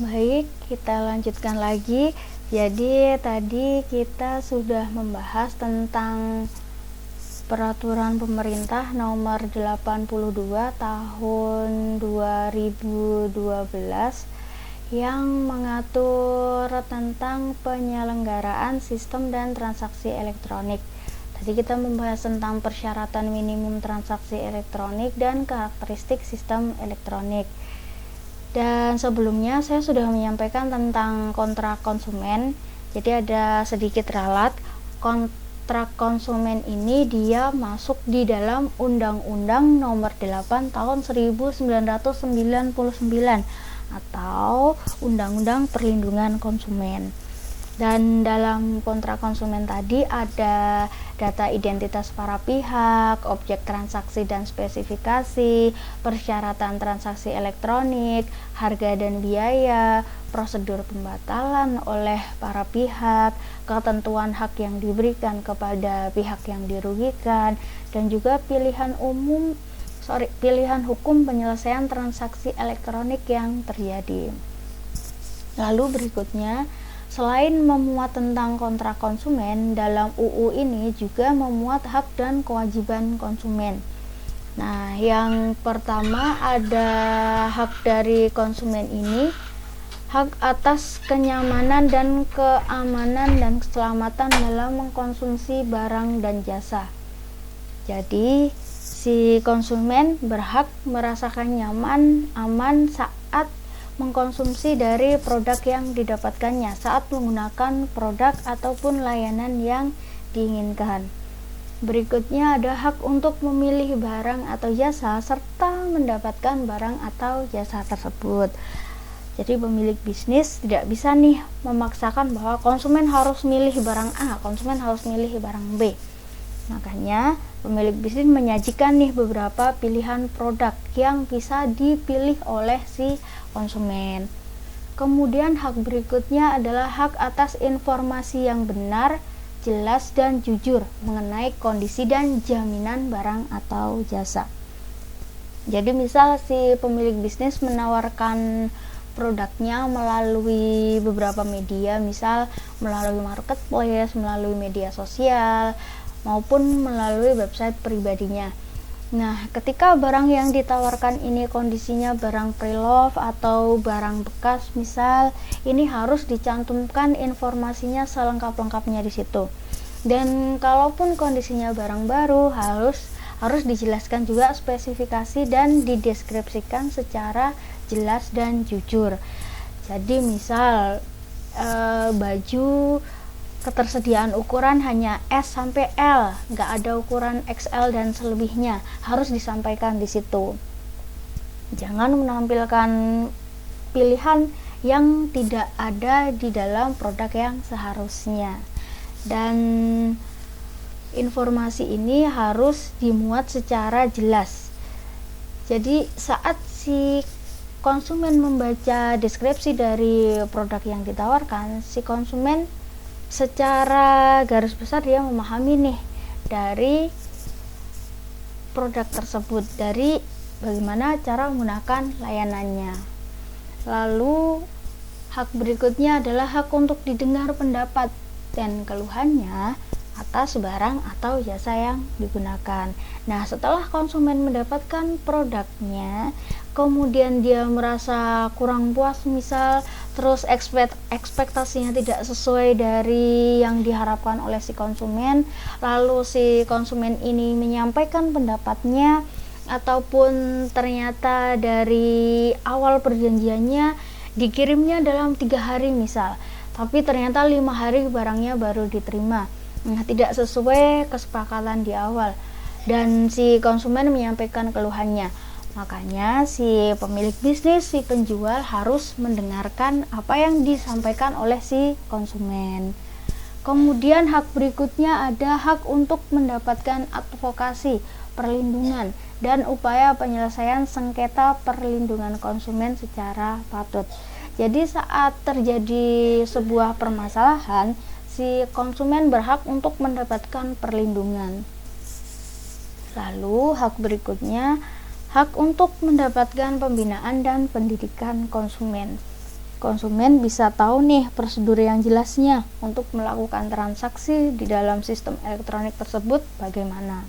Baik, kita lanjutkan lagi. Jadi tadi kita sudah membahas tentang peraturan pemerintah nomor 82 tahun 2012 yang mengatur tentang penyelenggaraan sistem dan transaksi elektronik. Tadi kita membahas tentang persyaratan minimum transaksi elektronik dan karakteristik sistem elektronik. Dan sebelumnya saya sudah menyampaikan tentang kontrak konsumen. Jadi ada sedikit ralat. Kontrak konsumen ini dia masuk di dalam Undang-Undang Nomor 8 Tahun 1999 atau Undang-Undang Perlindungan Konsumen. Dan dalam kontrak konsumen tadi ada data identitas para pihak, objek transaksi dan spesifikasi, persyaratan transaksi elektronik, harga dan biaya, prosedur pembatalan oleh para pihak, ketentuan hak yang diberikan kepada pihak yang dirugikan, dan juga pilihan hukum penyelesaian transaksi elektronik yang terjadi. Lalu berikutnya, selain memuat tentang kontrak konsumen, dalam UU ini juga memuat hak dan kewajiban konsumen. Nah, yang pertama ada hak dari konsumen ini, hak atas kenyamanan dan keamanan dan keselamatan dalam mengkonsumsi barang dan jasa. Jadi, si konsumen berhak merasakan nyaman, aman saat mengkonsumsi dari produk yang didapatkannya saat menggunakan produk ataupun layanan yang diinginkan. Berikutnya ada hak untuk memilih barang atau jasa serta mendapatkan barang atau jasa tersebut. Jadi pemilik bisnis tidak bisa nih memaksakan bahwa konsumen harus milih barang A, konsumen harus milih barang B. Makanya pemilik bisnis menyajikan nih beberapa pilihan produk yang bisa dipilih oleh si konsumen. Kemudian hak berikutnya adalah hak atas informasi yang benar, jelas dan jujur mengenai kondisi dan jaminan barang atau jasa. Jadi misal si pemilik bisnis menawarkan produknya melalui beberapa media, misal melalui marketplace, melalui media sosial, maupun melalui website pribadinya. Nah, ketika barang yang ditawarkan ini kondisinya barang pre-love atau barang bekas misal, ini harus dicantumkan informasinya selengkap-lengkapnya di situ. Dan kalaupun kondisinya barang baru, harus dijelaskan juga spesifikasi dan dideskripsikan secara jelas dan jujur. Jadi misal baju ketersediaan ukuran hanya S sampai L, nggak ada ukuran XL dan selebihnya, harus disampaikan di situ. Jangan menampilkan pilihan yang tidak ada di dalam produk yang seharusnya. Dan informasi ini harus dimuat secara jelas. Jadi saat si konsumen membaca deskripsi dari produk yang ditawarkan, si konsumen secara garis besar dia memahami nih dari produk tersebut, dari bagaimana cara menggunakan layanannya. Lalu hak berikutnya adalah hak untuk didengar pendapat dan keluhannya atas barang atau jasa yang digunakan. Nah, setelah konsumen mendapatkan produknya, kemudian dia merasa kurang puas misal, terus ekspektasinya tidak sesuai dari yang diharapkan oleh si konsumen, lalu si konsumen ini menyampaikan pendapatnya, ataupun ternyata dari awal perjanjiannya dikirimnya dalam 3 hari misal, tapi ternyata 5 hari barangnya baru diterima. Nah, tidak sesuai kesepakatan di awal dan si konsumen menyampaikan keluhannya. Makanya si pemilik bisnis, si penjual harus mendengarkan apa yang disampaikan oleh si konsumen. Kemudian hak berikutnya ada hak untuk mendapatkan advokasi, perlindungan, dan upaya penyelesaian sengketa perlindungan konsumen secara patut. Jadi saat terjadi sebuah permasalahan, si konsumen berhak untuk mendapatkan perlindungan. Lalu hak berikutnya, hak untuk mendapatkan pembinaan dan pendidikan konsumen. konsumen bisa tahu nih prosedur yang jelasnya untuk melakukan transaksi di dalam sistem elektronik tersebut bagaimana.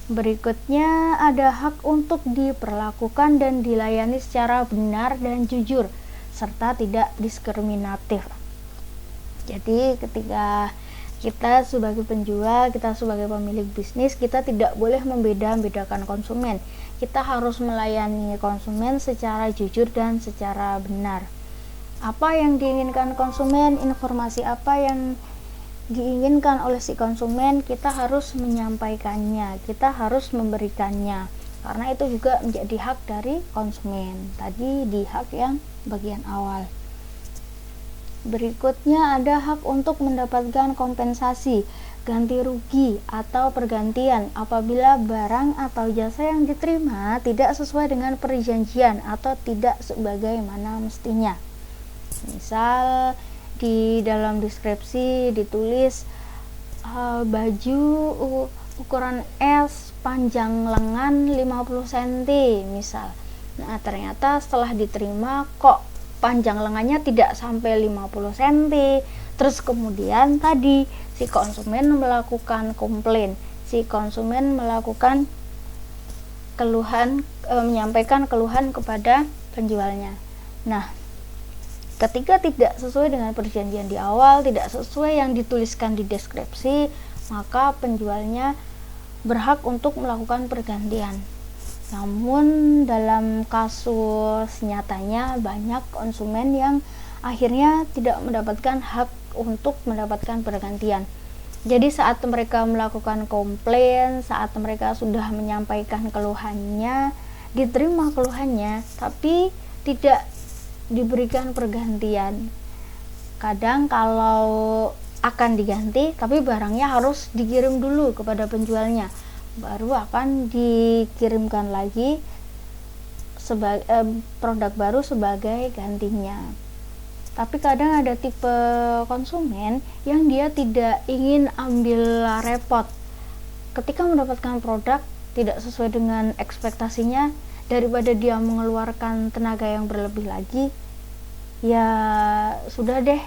Berikutnya ada hak untuk diperlakukan dan dilayani secara benar dan jujur serta tidak diskriminatif. Jadi ketika kita sebagai penjual, kita sebagai pemilik bisnis, kita tidak boleh membeda-bedakan konsumen. Kita harus melayani konsumen secara jujur dan secara benar. Apa yang diinginkan konsumen, informasi apa yang diinginkan oleh si konsumen, kita harus menyampaikannya, kita harus memberikannya, karena itu juga menjadi hak dari konsumen. Tadi di hak yang bagian awal. Berikutnya ada hak untuk mendapatkan kompensasi, ganti rugi atau pergantian apabila barang atau jasa yang diterima tidak sesuai dengan perjanjian atau tidak sebagaimana mestinya. Misal di dalam deskripsi ditulis baju ukuran S panjang lengan 50 cm misal. Nah, ternyata setelah diterima kok panjang lengannya tidak sampai 50 cm. Terus kemudian tadi si konsumen melakukan komplain, si konsumen melakukan keluhan, menyampaikan keluhan kepada penjualnya. Nah, ketika tidak sesuai dengan perjanjian di awal, tidak sesuai yang dituliskan di deskripsi, maka penjualnya berhak untuk melakukan pergantian. Namun dalam kasus nyatanya banyak konsumen yang akhirnya tidak mendapatkan hak untuk mendapatkan pergantian. Jadi saat mereka melakukan komplain, saat mereka sudah menyampaikan keluhannya, diterima keluhannya, tapi tidak diberikan pergantian. Kadang kalau akan diganti, tapi barangnya harus dikirim dulu kepada penjualnya, baru akan dikirimkan lagi produk baru sebagai gantinya. Tapi kadang ada tipe konsumen yang dia tidak ingin ambil repot. Ketika mendapatkan produk tidak sesuai dengan ekspektasinya, daripada dia mengeluarkan tenaga yang berlebih lagi, ya sudah deh.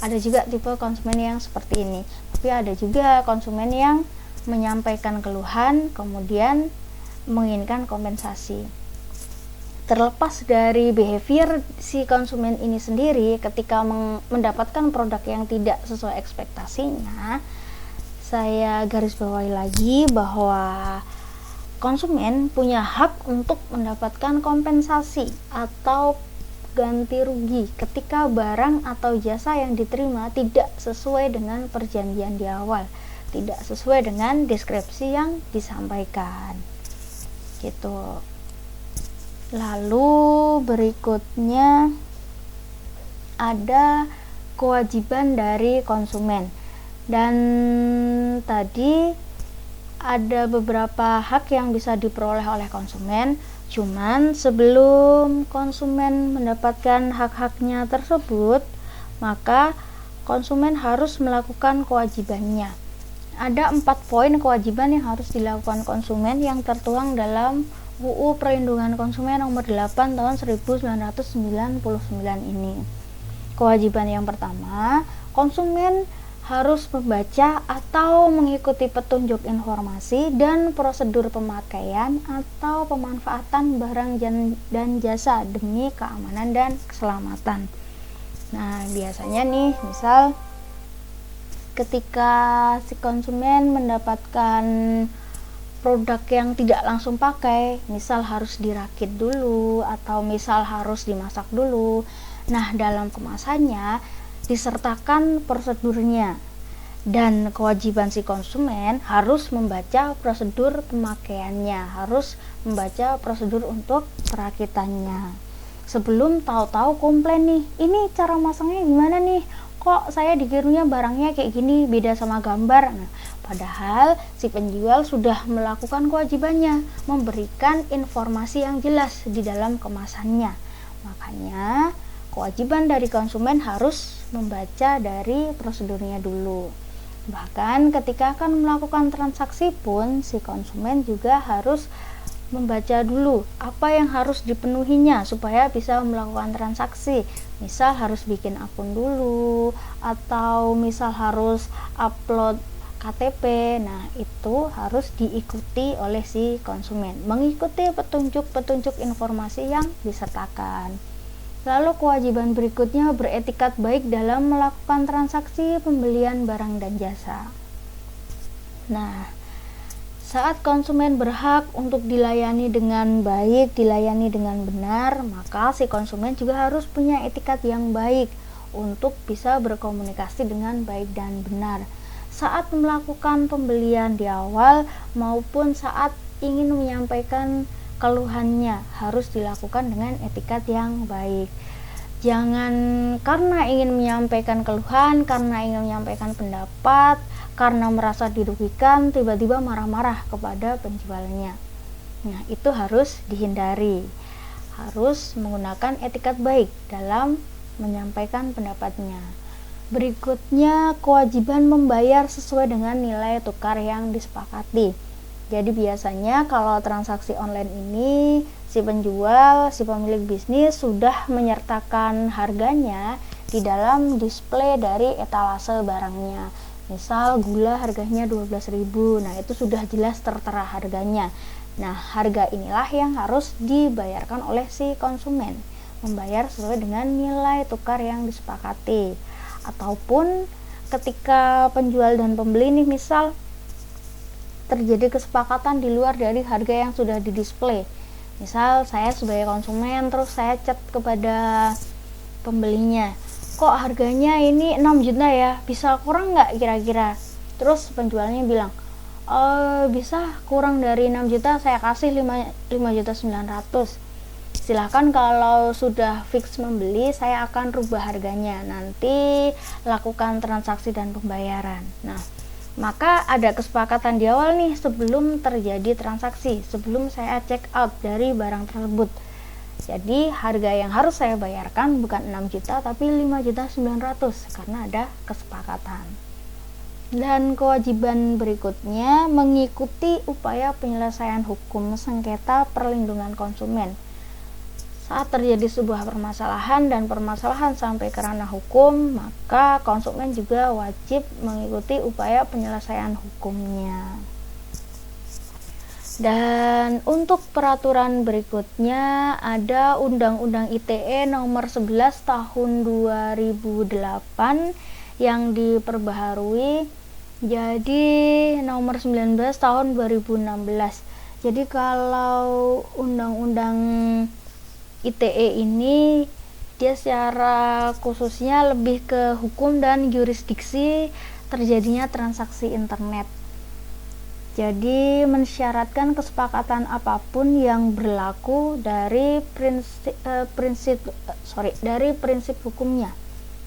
Ada juga tipe konsumen yang seperti ini. Tapi ada juga konsumen yang menyampaikan keluhan kemudian menginginkan kompensasi. Terlepas dari behavior si konsumen ini sendiri, ketika mendapatkan produk yang tidak sesuai ekspektasinya, saya garis bawahi lagi bahwa konsumen punya hak untuk mendapatkan kompensasi atau ganti rugi ketika barang atau jasa yang diterima tidak sesuai dengan perjanjian di awal, tidak sesuai dengan deskripsi yang disampaikan gitu. Lalu berikutnya ada kewajiban dari konsumen, dan tadi ada beberapa hak yang bisa diperoleh oleh konsumen. Cuman sebelum konsumen mendapatkan hak-haknya tersebut, maka konsumen harus melakukan kewajibannya. Ada 4 poin kewajiban yang harus dilakukan konsumen yang tertuang dalam UU Perlindungan Konsumen nomor 8 tahun 1999 ini. Kewajiban yang pertama, konsumen harus membaca atau mengikuti petunjuk informasi dan prosedur pemakaian atau pemanfaatan barang dan jasa demi keamanan dan keselamatan. Nah, biasanya nih, misal ketika si konsumen mendapatkan produk yang tidak langsung pakai, misal harus dirakit dulu atau misal harus dimasak dulu. Nah, dalam kemasannya disertakan prosedurnya, dan kewajiban si konsumen harus membaca prosedur pemakaiannya, harus membaca prosedur untuk perakitannya. Sebelum tahu-tahu komplain nih, ini cara masangnya gimana nih, kok saya dikirimnya barangnya kayak gini, beda sama gambar. Nah, padahal si penjual sudah melakukan kewajibannya, memberikan informasi yang jelas di dalam kemasannya. Makanya kewajiban dari konsumen harus membaca dari prosedurnya dulu. Bahkan ketika akan melakukan transaksi pun, si konsumen juga harus membaca dulu apa yang harus dipenuhinya supaya bisa melakukan transaksi. Misal harus bikin akun dulu, atau misal harus upload KTP. Nah, itu harus diikuti oleh si konsumen, mengikuti petunjuk-petunjuk informasi yang disertakan. Lalu kewajiban berikutnya beretikat baik dalam melakukan transaksi pembelian barang dan jasa. Nah, saat konsumen berhak untuk dilayani dengan baik, dilayani dengan benar, maka si konsumen juga harus punya etikat yang baik untuk bisa berkomunikasi dengan baik dan benar saat melakukan pembelian di awal maupun saat ingin menyampaikan keluhannya, harus dilakukan dengan etikat yang baik. Jangan karena ingin menyampaikan keluhan, karena ingin menyampaikan pendapat, karena merasa dirugikan, tiba-tiba marah-marah kepada penjualnya. Nah, itu harus dihindari. Harus menggunakan etikat baik dalam menyampaikan pendapatnya. Berikutnya, kewajiban membayar sesuai dengan nilai tukar yang disepakati. Jadi biasanya kalau transaksi online ini, si penjual, si pemilik bisnis sudah menyertakan harganya di dalam display dari etalase barangnya. Misal gula harganya 12.000, nah itu sudah jelas tertera harganya. Nah, harga inilah yang harus dibayarkan oleh si konsumen, membayar sesuai dengan nilai tukar yang disepakati. Ataupun ketika penjual dan pembeli nih misal terjadi kesepakatan di luar dari harga yang sudah didisplay. Misal saya sebagai konsumen terus saya chat kepada pembelinya, kok harganya ini 6 juta ya, bisa kurang nggak kira-kira? Terus penjualnya bilang, bisa kurang dari 6 juta, saya kasih 5.900.000. Silahkan kalau sudah fix membeli, saya akan rubah harganya, nanti lakukan transaksi dan pembayaran. Nah, maka ada kesepakatan di awal nih sebelum terjadi transaksi, sebelum saya check out dari barang tersebut. Jadi harga yang harus saya bayarkan bukan 6 juta tapi 5.900.000 karena ada kesepakatan. Dan kewajiban berikutnya mengikuti upaya penyelesaian hukum sengketa perlindungan konsumen. Saat terjadi sebuah permasalahan dan permasalahan sampai ke ranah hukum, maka konsumen juga wajib mengikuti upaya penyelesaian hukumnya. Dan untuk peraturan berikutnya ada Undang-Undang ITE nomor 11 tahun 2008 yang diperbaharui jadi nomor 19 tahun 2016. Jadi kalau Undang-Undang ITE ini dia secara khususnya lebih ke hukum dan yurisdiksi terjadinya transaksi internet. Jadi mensyaratkan kesepakatan apapun yang berlaku dari prinsip hukumnya,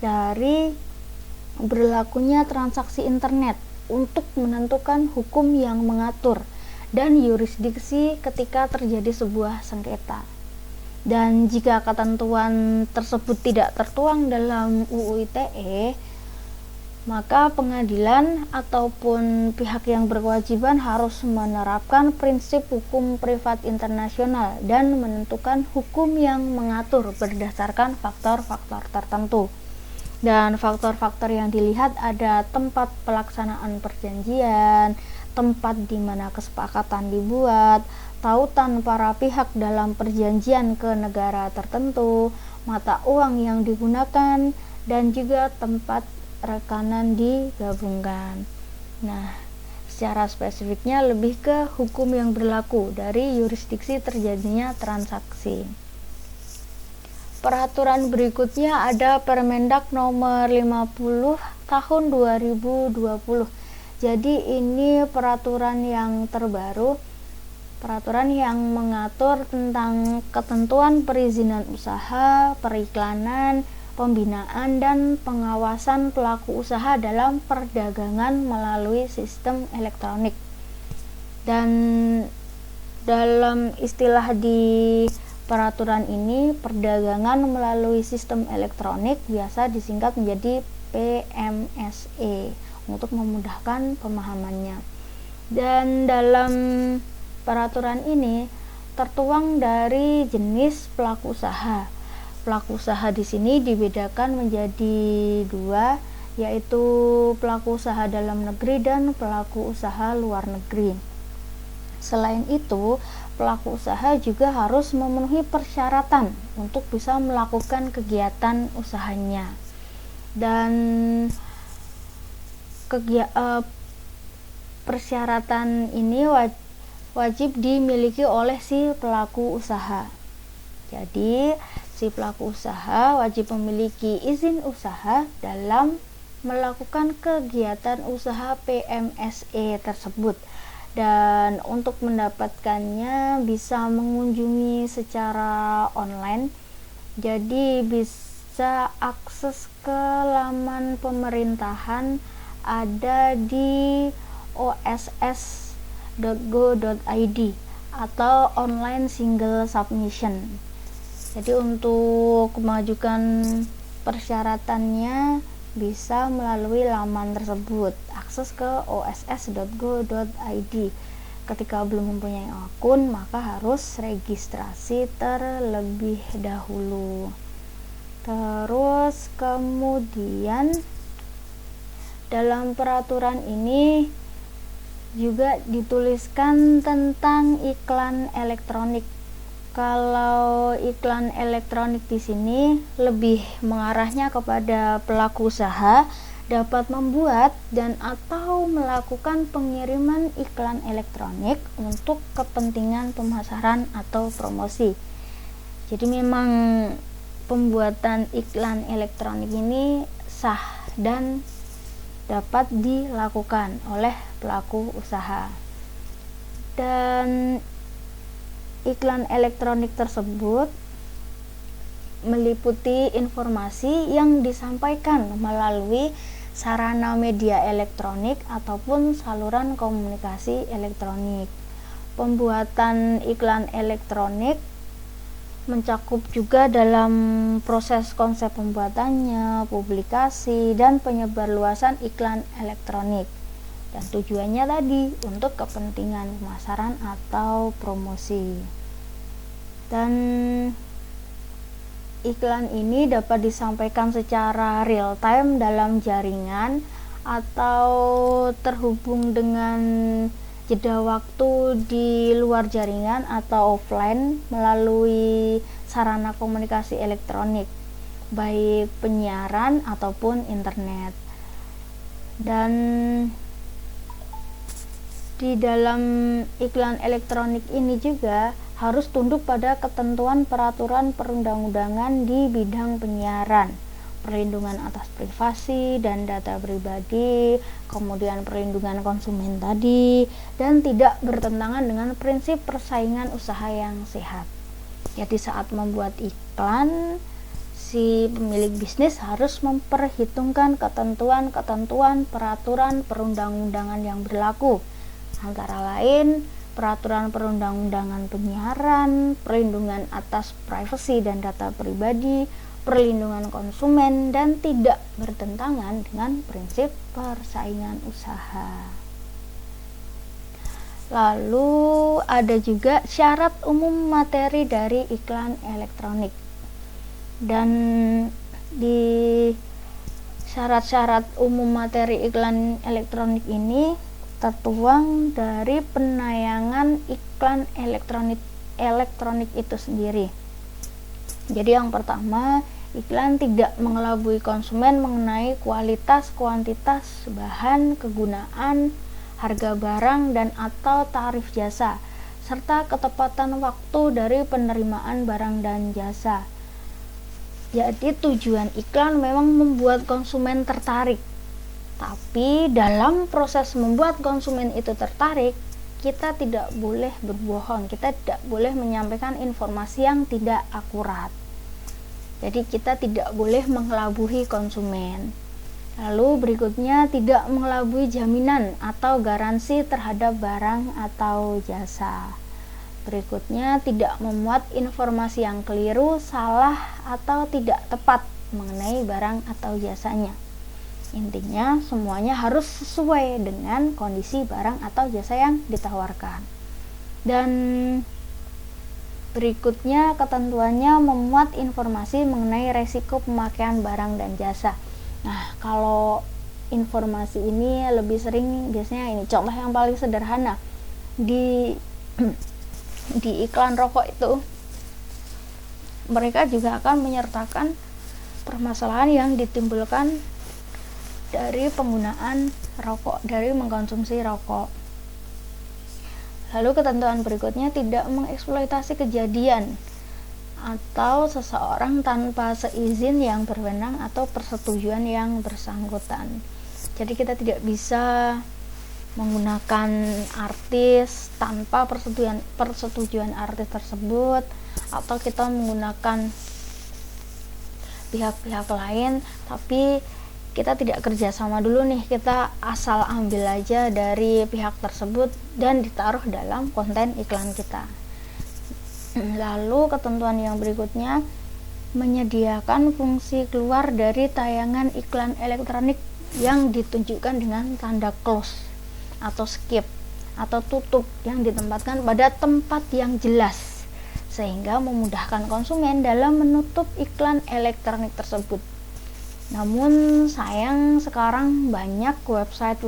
dari berlakunya transaksi internet untuk menentukan hukum yang mengatur dan yurisdiksi ketika terjadi sebuah sengketa. Dan jika ketentuan tersebut tidak tertuang dalam UU ITE, maka pengadilan ataupun pihak yang berkewajiban harus menerapkan prinsip hukum privat internasional dan menentukan hukum yang mengatur berdasarkan faktor-faktor tertentu. Dan faktor-faktor yang dilihat ada tempat pelaksanaan perjanjian, tempat di mana kesepakatan dibuat, tautan para pihak dalam perjanjian ke negara tertentu, mata uang yang digunakan, dan juga tempat rekanan digabungkan. Nah, secara spesifiknya lebih ke hukum yang berlaku dari yurisdiksi terjadinya transaksi. Peraturan berikutnya ada Permendak nomor 50 tahun 2020. Jadi ini peraturan yang terbaru, peraturan yang mengatur tentang ketentuan perizinan usaha, periklanan, pembinaan, dan pengawasan pelaku usaha dalam perdagangan melalui sistem elektronik. Dan dalam istilah di peraturan ini, perdagangan melalui sistem elektronik biasa disingkat menjadi PMSE untuk memudahkan pemahamannya. Dan dalam peraturan ini tertuang dari jenis pelaku usaha. Pelaku usaha di sini dibedakan menjadi dua, yaitu pelaku usaha dalam negeri dan pelaku usaha luar negeri. Selain itu, pelaku usaha juga harus memenuhi persyaratan untuk bisa melakukan kegiatan usahanya. Dan persyaratan ini wajib dimiliki oleh si pelaku usaha. Jadi, si pelaku usaha wajib memiliki izin usaha dalam melakukan kegiatan usaha PMSE tersebut. Dan untuk mendapatkannya bisa mengunjungi secara online. Jadi bisa akses ke laman pemerintahan ada di oss.go.id atau online single submission. Jadi untuk mengajukan persyaratannya bisa melalui laman tersebut, akses ke oss.go.id. Ketika belum mempunyai akun, maka harus registrasi terlebih dahulu. Terus kemudian dalam peraturan ini juga dituliskan tentang iklan elektronik. Kalau iklan elektronik di sini lebih mengarahnya kepada pelaku usaha dapat membuat dan atau melakukan pengiriman iklan elektronik untuk kepentingan pemasaran atau promosi. Jadi memang pembuatan iklan elektronik ini sah dan dapat dilakukan oleh pelaku usaha. Dan iklan elektronik tersebut meliputi informasi yang disampaikan melalui sarana media elektronik ataupun saluran komunikasi elektronik. Pembuatan iklan elektronik mencakup juga dalam proses konsep pembuatannya, publikasi, dan penyebarluasan iklan elektronik. Dan tujuannya tadi untuk kepentingan pemasaran atau promosi. Dan iklan ini dapat disampaikan secara real time dalam jaringan atau terhubung dengan jeda waktu di luar jaringan atau offline melalui sarana komunikasi elektronik, baik penyiaran ataupun internet. Dan di dalam iklan elektronik ini juga harus tunduk pada ketentuan peraturan perundang-undangan di bidang penyiaran, perlindungan atas privasi dan data pribadi, kemudian perlindungan konsumen tadi, dan tidak bertentangan dengan prinsip persaingan usaha yang sehat. Jadi saat membuat iklan, si pemilik bisnis harus memperhitungkan ketentuan-ketentuan peraturan perundang-undangan yang berlaku, antara lain peraturan perundang-undangan penyiaran, perlindungan atas privasi dan data pribadi, perlindungan konsumen, dan tidak bertentangan dengan prinsip persaingan usaha. Lalu ada juga syarat umum materi dari iklan elektronik. Dan di syarat-syarat umum materi iklan elektronik ini tertuang dari penayangan iklan elektronik itu sendiri. Jadi yang pertama, iklan tidak mengelabui konsumen mengenai kualitas, kuantitas, bahan, kegunaan, harga barang dan atau tarif jasa, serta ketepatan waktu dari penerimaan barang dan jasa. Jadi tujuan iklan memang membuat konsumen tertarik. Tapi dalam proses membuat konsumen itu tertarik, kita tidak boleh berbohong, kita tidak boleh menyampaikan informasi yang tidak akurat. Jadi kita tidak boleh mengelabui konsumen. Lalu berikutnya, tidak mengelabui jaminan atau garansi terhadap barang atau jasa. Berikutnya, tidak memuat informasi yang keliru, salah, atau tidak tepat mengenai barang atau jasanya. Intinya semuanya harus sesuai dengan kondisi barang atau jasa yang ditawarkan. Dan Berikutnya, ketentuannya memuat informasi mengenai resiko pemakaian barang dan jasa. Nah, kalau informasi ini lebih sering biasanya ini contoh yang paling sederhana di iklan rokok itu mereka juga akan menyertakan permasalahan yang ditimbulkan dari penggunaan rokok, dari mengkonsumsi rokok. Lalu ketentuan berikutnya tidak mengeksploitasi kejadian atau seseorang tanpa seizin yang berwenang atau persetujuan yang bersangkutan. Jadi kita tidak bisa menggunakan artis tanpa persetujuan artis tersebut, atau kita menggunakan pihak-pihak lain tapi kita tidak kerjasama dulu nih, kita asal ambil aja dari pihak tersebut dan ditaruh dalam konten iklan kita. Lalu ketentuan yang berikutnya menyediakan fungsi keluar dari tayangan iklan elektronik yang ditunjukkan dengan tanda close atau skip atau tutup yang ditempatkan pada tempat yang jelas sehingga memudahkan konsumen dalam menutup iklan elektronik tersebut. Namun sayang sekarang banyak website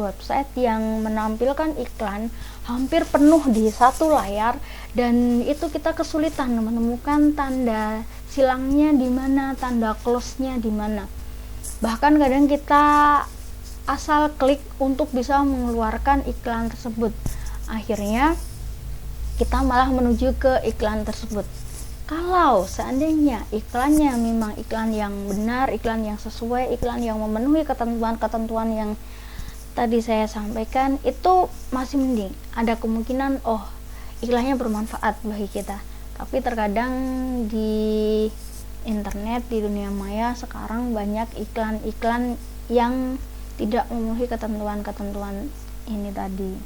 yang menampilkan iklan hampir penuh di satu layar, dan itu kita kesulitan menemukan tanda silangnya di mana, tanda close-nya di mana. Bahkan kadang kita asal klik untuk bisa mengeluarkan iklan tersebut, akhirnya kita malah menuju ke iklan tersebut. Kalau seandainya iklannya memang iklan yang benar, iklan yang sesuai, iklan yang memenuhi ketentuan-ketentuan yang tadi saya sampaikan, itu masih mending. Ada kemungkinan iklannya bermanfaat bagi kita. Tapi terkadang di internet, di dunia maya sekarang banyak iklan-iklan yang tidak memenuhi ketentuan-ketentuan ini tadi.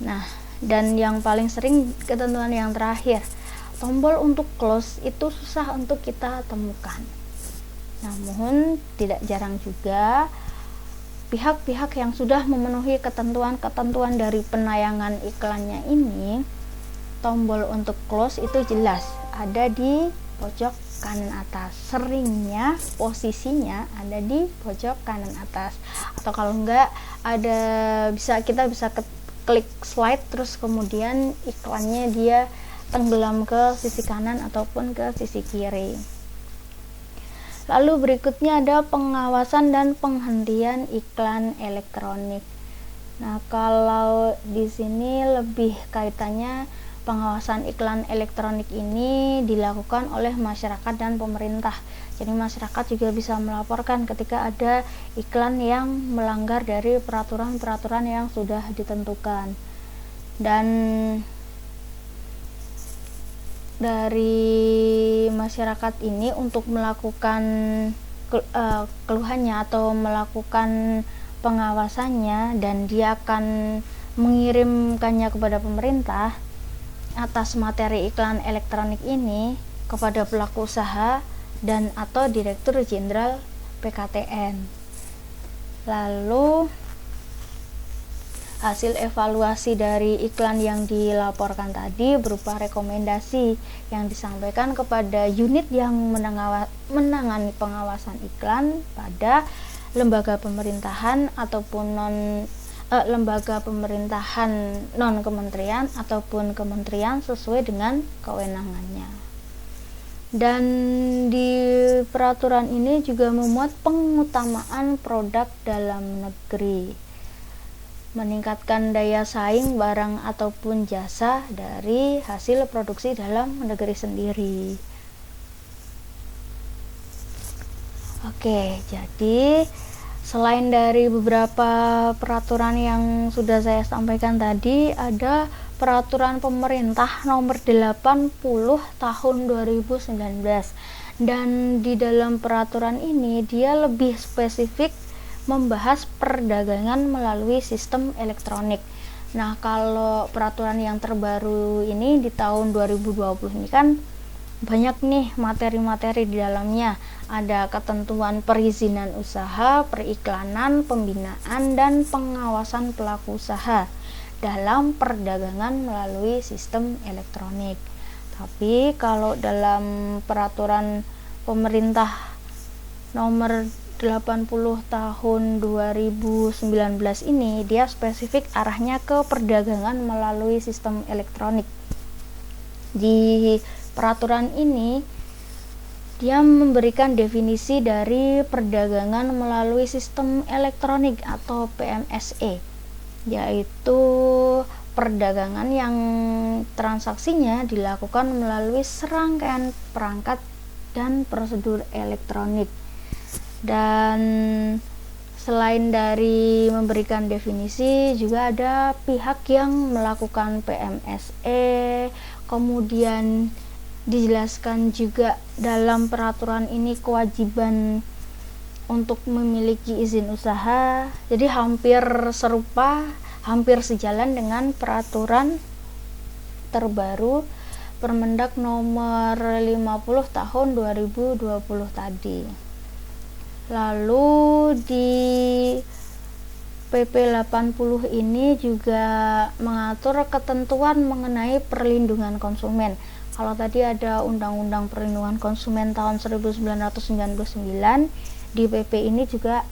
Nah, dan yang paling sering ketentuan yang terakhir, tombol untuk close itu susah untuk kita temukan. Namun tidak jarang juga pihak-pihak yang sudah memenuhi ketentuan-ketentuan dari penayangan iklannya ini, tombol untuk close itu jelas ada di pojok kanan atas. Seringnya posisinya ada di pojok kanan atas, atau kalau enggak kita bisa klik slide terus kemudian iklannya dia tenggelam ke sisi kanan ataupun ke sisi kiri. Lalu berikutnya ada pengawasan dan penghentian iklan elektronik. Nah, kalau di sini lebih kaitannya pengawasan iklan elektronik ini dilakukan oleh masyarakat dan pemerintah. Jadi masyarakat juga bisa melaporkan ketika ada iklan yang melanggar dari peraturan-peraturan yang sudah ditentukan. Dan dari masyarakat ini untuk melakukan keluhannya atau melakukan pengawasannya, dan dia akan mengirimkannya kepada pemerintah atas materi iklan elektronik ini kepada pelaku usaha dan atau Direktur Jenderal PKTN. Lalu hasil evaluasi dari iklan yang dilaporkan tadi berupa rekomendasi yang disampaikan kepada unit yang menangani pengawasan iklan pada lembaga pemerintahan ataupun lembaga pemerintahan non kementerian ataupun kementerian sesuai dengan kewenangannya. Dan di peraturan ini juga memuat pengutamaan produk dalam negeri, meningkatkan daya saing barang ataupun jasa dari hasil produksi dalam negeri sendiri. Oke, jadi selain dari beberapa peraturan yang sudah saya sampaikan tadi, ada peraturan pemerintah nomor 80 tahun 2019, dan di dalam peraturan ini dia lebih spesifik membahas perdagangan melalui sistem elektronik. Nah, kalau peraturan yang terbaru ini di tahun 2020 ini kan banyak nih materi-materi di dalamnya. Ada ketentuan perizinan usaha, periklanan, pembinaan, dan pengawasan pelaku usaha dalam perdagangan melalui sistem elektronik. Tapi kalau dalam peraturan pemerintah nomor 80 tahun 2019 ini, dia spesifik arahnya ke perdagangan melalui sistem elektronik. Di peraturan ini dia memberikan definisi dari perdagangan melalui sistem elektronik atau PMSE, yaitu perdagangan yang transaksinya dilakukan melalui serangkaian perangkat dan prosedur elektronik. Dan selain dari memberikan definisi, juga ada pihak yang melakukan PMSE. Kemudian dijelaskan juga dalam peraturan ini kewajiban untuk memiliki izin usaha. Jadi hampir serupa, hampir sejalan dengan peraturan terbaru Permendak nomor 50 tahun 2020 tadi. Lalu di PP 80 ini juga mengatur ketentuan mengenai perlindungan konsumen. Kalau tadi ada Undang-Undang Perlindungan Konsumen tahun 1999, di PP ini juga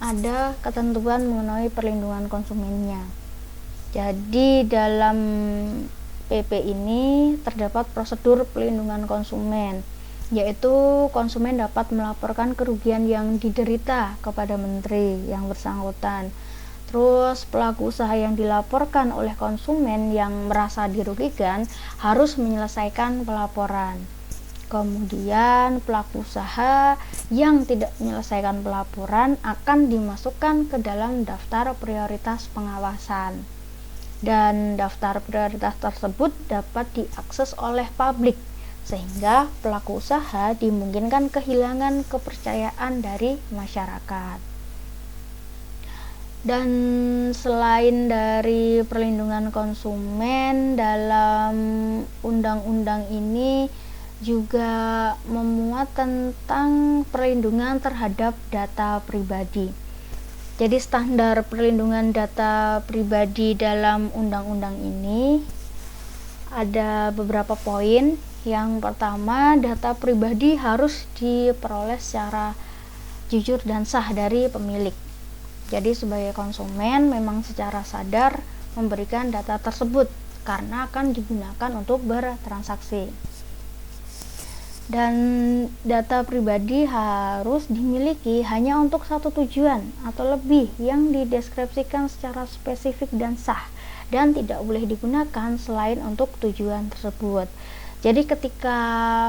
ada ketentuan mengenai perlindungan konsumennya. Jadi dalam PP ini terdapat prosedur pelindungan konsumen, yaitu konsumen dapat melaporkan kerugian yang diderita kepada menteri yang bersangkutan. Terus pelaku usaha yang dilaporkan oleh konsumen yang merasa dirugikan harus menyelesaikan pelaporan. Kemudian pelaku usaha yang tidak menyelesaikan pelaporan akan dimasukkan ke dalam daftar prioritas pengawasan. Dan daftar prioritas tersebut dapat diakses oleh publik, sehingga pelaku usaha dimungkinkan kehilangan kepercayaan dari masyarakat. Dan selain dari perlindungan konsumen, dalam undang-undang ini juga memuat tentang perlindungan terhadap data pribadi. Jadi standar perlindungan data pribadi dalam undang-undang ini ada beberapa poin. Yang pertama, data pribadi harus diperoleh secara jujur dan sah dari pemilik. Jadi sebagai konsumen memang secara sadar memberikan data tersebut karena akan digunakan untuk bertransaksi. Dan data pribadi harus dimiliki hanya untuk satu tujuan atau lebih yang dideskripsikan secara spesifik dan sah, dan tidak boleh digunakan selain untuk tujuan tersebut. Jadi ketika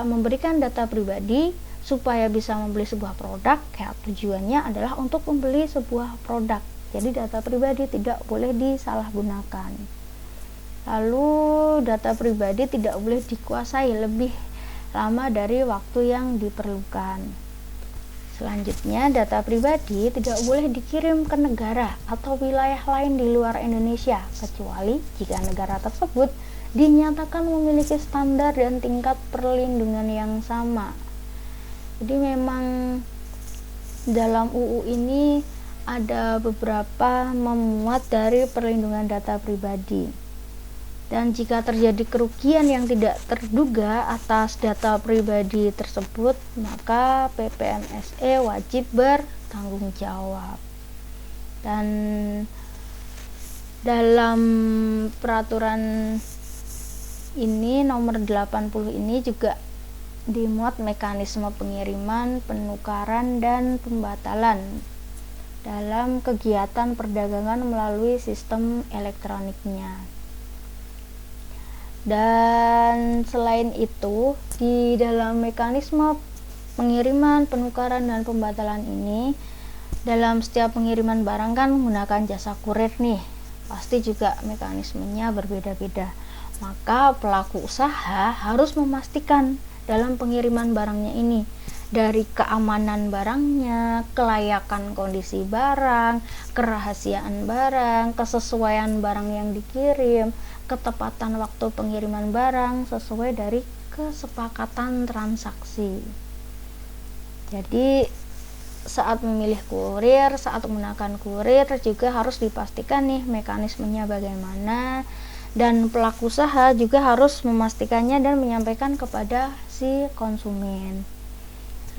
memberikan data pribadi supaya bisa membeli sebuah produk, ya tujuannya adalah untuk membeli sebuah produk. Jadi data pribadi tidak boleh disalahgunakan. Lalu data pribadi tidak boleh dikuasai lebih lama dari waktu yang diperlukan. Selanjutnya, data pribadi tidak boleh dikirim ke negara atau wilayah lain di luar Indonesia, kecuali jika negara tersebut dinyatakan memiliki standar dan tingkat perlindungan yang sama. Jadi memang dalam UU ini ada beberapa memuat dari perlindungan data pribadi. Dan jika terjadi kerugian yang tidak terduga atas data pribadi tersebut, maka PPMSE wajib bertanggung jawab. Dan dalam peraturan ini nomor 80 ini juga dimuat mekanisme pengiriman, penukaran, dan pembatalan dalam kegiatan perdagangan melalui sistem elektroniknya. Dan selain itu, di dalam mekanisme pengiriman, penukaran, dan pembatalan ini, dalam setiap pengiriman barang kan menggunakan jasa kurir nih, pasti juga mekanismenya berbeda-beda. Maka pelaku usaha harus memastikan dalam pengiriman barangnya ini, dari keamanan barangnya, kelayakan kondisi barang, kerahasiaan barang, kesesuaian barang yang dikirim, ketepatan waktu pengiriman barang sesuai dari kesepakatan transaksi. Jadi saat memilih kurir, saat menggunakan kurir juga harus dipastikan nih mekanismenya bagaimana, dan pelaku usaha juga harus memastikannya dan menyampaikan kepada si konsumen.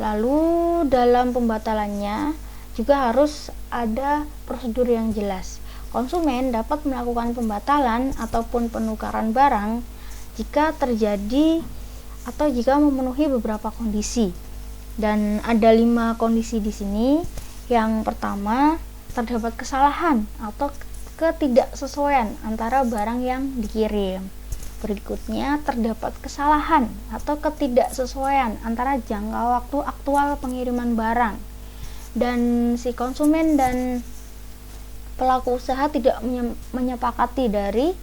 Lalu dalam pembatalannya juga harus ada prosedur yang jelas. Konsumen dapat melakukan pembatalan ataupun penukaran barang jika terjadi atau jika memenuhi beberapa kondisi. Dan ada 5 kondisi di sini. Yang pertama, terdapat kesalahan atau ketidaksesuaian antara barang yang dikirim. Berikutnya, terdapat kesalahan atau ketidaksesuaian antara jangka waktu aktual pengiriman barang. Dan si konsumen dan pelaku usaha tidak menyepakati dari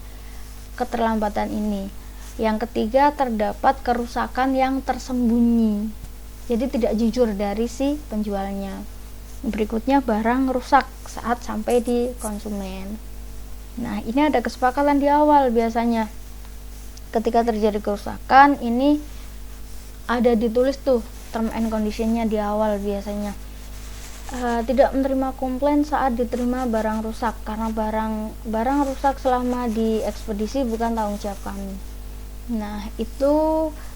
keterlambatan ini. Yang ketiga, terdapat kerusakan yang tersembunyi, jadi tidak jujur dari si penjualnya. Berikutnya, barang rusak saat sampai di konsumen. Nah, ini ada kesepakatan di awal. Biasanya ketika terjadi kerusakan ini ada ditulis tuh term and conditionnya di awal biasanya. Tidak menerima komplain saat diterima barang rusak, karena barang rusak selama di ekspedisi bukan tanggung jawab kami. Nah, itu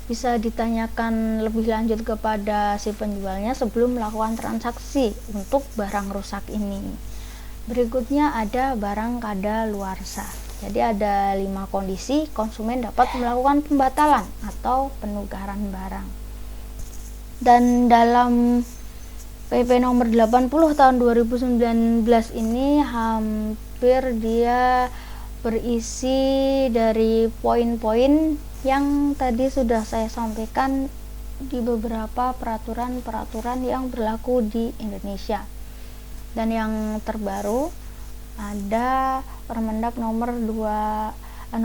bisa ditanyakan lebih lanjut kepada si penjualnya sebelum melakukan transaksi untuk barang rusak ini. Berikutnya ada barang kadaluarsa. Jadi ada 5 kondisi konsumen dapat melakukan pembatalan atau penukaran barang. Dan dalam PP nomor 80 tahun 2019 ini hampir dia berisi dari poin-poin yang tadi sudah saya sampaikan di beberapa peraturan-peraturan yang berlaku di Indonesia. Dan yang terbaru ada Permendak nomor 50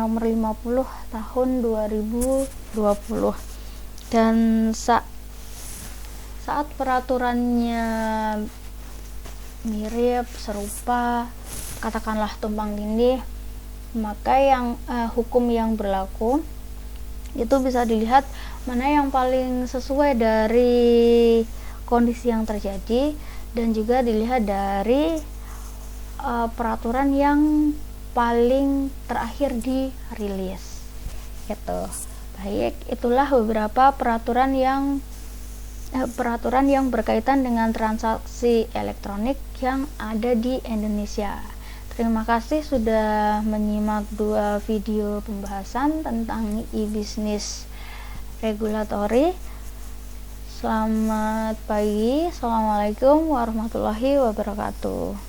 tahun 2020. Dan saat peraturannya mirip, serupa, katakanlah tumpang tindih, maka yang hukum yang berlaku itu bisa dilihat mana yang paling sesuai dari kondisi yang terjadi, dan juga dilihat dari peraturan yang paling terakhir dirilis gitu. Baik, itulah beberapa peraturan yang berkaitan dengan transaksi elektronik yang ada di Indonesia. Terima kasih sudah menyimak 2 video pembahasan tentang e-business regulatory. Selamat pagi. Assalamualaikum warahmatullahi wabarakatuh.